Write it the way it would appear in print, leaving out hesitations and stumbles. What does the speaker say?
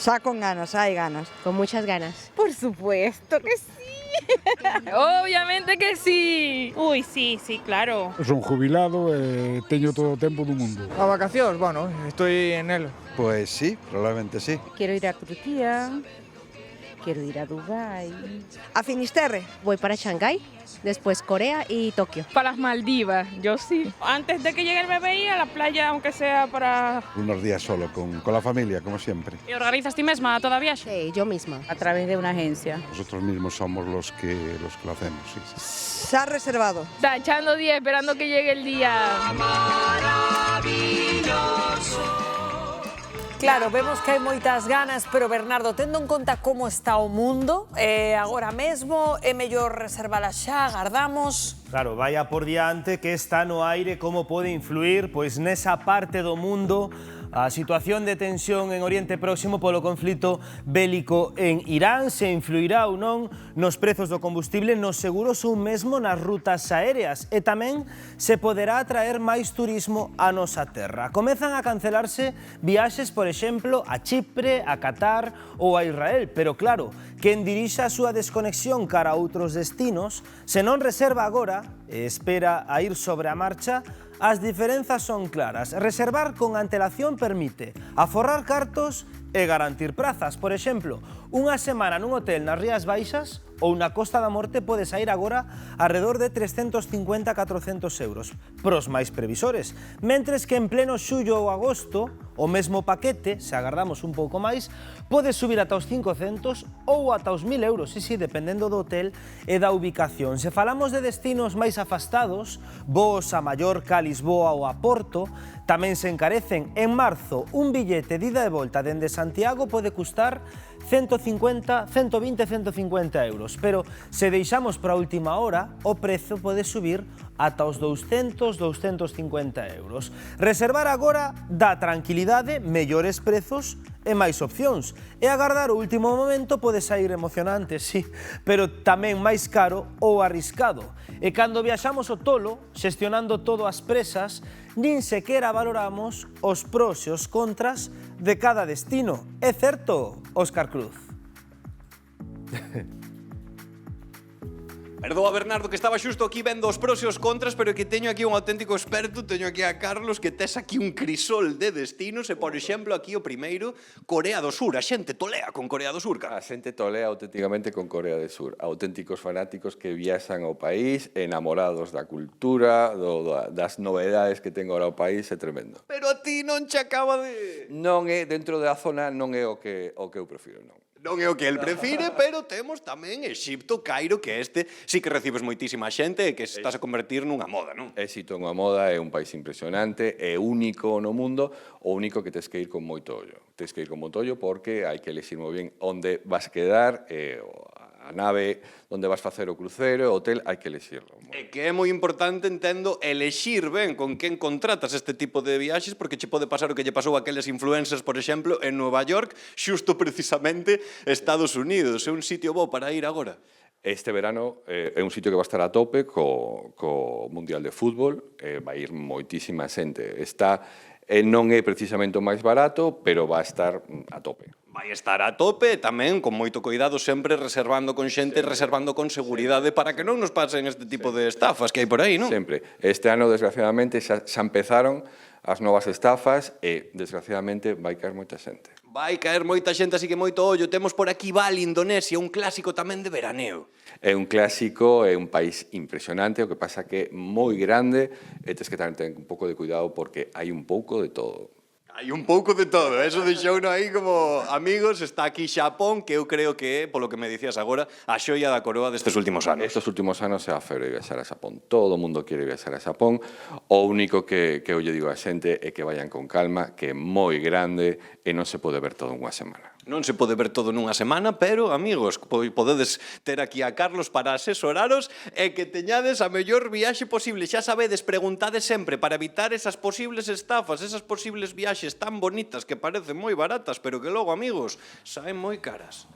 Xa con ganas, hai ganas. Con muchas ganas. Por supuesto que sí. Obviamente que sí. Uy, sí, sí, claro. Son jubilado e teño todo o tempo do mundo. A vacacións, bueno, estoy en elo. Pues sí, probablemente sí. Quiero ir a Turquía. Quiero ir a Dubái. A Finisterre. Voy para Shanghái, después Corea y Tokio. Para las Maldivas, yo sí. Antes de que llegue el bebé, a la playa, aunque sea para... Unos días solo, con la familia, como siempre. ¿Y organizas ti mesma toda a viaxe? Sí, yo misma. A través de una agencia. Nosotros mismos somos los que lo hacemos, sí. Xa reservado. Está echando día esperando que llegue el día. Claro, vemos que hai moitas ganas, pero Bernardo, tendo en conta como está o mundo, agora mesmo é mellor reservala xa, agardamos. Claro, vaya por diante que está no aire como pode influir pois nesa parte do mundo a situación de tensión en Oriente Próximo polo conflito bélico en Irán, se influirá ou non nos prezos do combustible, nos seguros ou mesmo nas rutas aéreas e tamén se poderá atraer máis turismo a nosa terra. Comezan a cancelarse viaxes, por exemplo, a Chipre, a Qatar ou a Israel, pero claro, quen dirixa a súa desconexión cara a outros destinos, se non reserva agora e espera a ir sobre a marcha, as diferenzas son claras. Reservar con antelación permite aforrar cartos e garantir prazas. Por exemplo, unha semana nun hotel nas Rías Baixas ou na Costa da Morte pode sair agora alrededor de 350-400 euros, pros máis previsores. Mentres que en pleno xullo ou agosto, o mesmo paquete, se agardamos un pouco máis, pode subir ata os 500 ou ata os 1000 euros, sí, dependendo do hotel e da ubicación. Se falamos de destinos máis afastados, voos a Mallorca, a Lisboa ou a Porto, tamén se encarecen. En marzo, un billete de ida e volta dende Santiago pode custar 120, 150 euros, pero se deixamos para a última hora, o prezo pode subir ata os 200, 250 euros. Reservar agora dá tranquilidade, mellores prezos e máis opcións. E agardar o último momento pode sair emocionante, sí, pero tamén máis caro ou arriscado. E cando viaxamos o tolo, xestionando todo ás presas, nin sequera valoramos os pros e os contras de cada destino. É certo, Óscar Cruz? Perdoa, Bernardo, que estaba xusto aquí vendo os pros e os contras, pero que teño aquí un auténtico experto, teño aquí a Carlos, que tes aquí un crisol de destinos, e, por exemplo, aquí o primeiro, Corea do Sur. A xente tolea con Corea do Sur, cara. A xente tolea auténticamente con Corea do Sur. Auténticos fanáticos que viaxan ao país, enamorados da cultura, das novedades que ten agora o país, é tremendo. Pero a ti non che acaba de... Non é, dentro da zona, non é o que eu prefiro, non. Non é o que el prefire, pero temos tamén Exipto, Cairo, que sí que recibes moitísima xente e que estás a convertir nunha moda, non? Éxito unha moda, é un país impresionante, é único no mundo, o único que tes que ir con moito ollo. Tes que ir con moito ollo porque hai que elegir moi ben onde vas quedar, a nave onde vas facer o crucero, o hotel, hai que elexirlo. E que é moi importante, entendo, elexir ben con quen contratas este tipo de viaxes, porque che pode pasar o que lle pasou a aqueles influencers, por exemplo, en Nova York, xusto precisamente Estados Unidos. É un sitio bo para ir agora. Este verano é un sitio que va a estar a tope co Mundial de Fútbol, vai ir moitísima xente. Non é precisamente o máis barato, pero va a estar a tope. Vai estar a tope, tamén con moito cuidado, sempre reservando con xente, reservando con seguridade para que non nos pasen este tipo de estafas que hai por aí, non? Sempre. Este ano, desgraciadamente, xa empezaron as novas estafas e, desgraciadamente, vai caer moita xente. Vai caer moita xente, así que moito ollo. Temos por aquí Bali, Indonesia, un clásico tamén de veraneo. É un clásico, é un país impresionante, o que pasa que é moi grande e tens que ter un pouco de cuidado porque hai un pouco de todo. Hai un pouco de todo, eso deixouno aí como amigos. Está aquí Xapón, que eu creo que é, polo que me dicías agora, a xoia da coroa destes últimos anos. Estes últimos anos é a febre de viaxar a Xapón. Todo o mundo quere viaxar a Xapón. O único que eu lle digo a xente é que vayan con calma, que é moi grande e non se pode ver todo en unha semana. Non se pode ver todo nunha semana, pero, amigos, podedes ter aquí a Carlos para asesoraros e que teñades a mellor viaxe posible. Xa sabedes, preguntades sempre para evitar esas posibles estafas, esas posibles viaxes tan bonitas que parecen moi baratas, pero que logo, amigos, saen moi caras.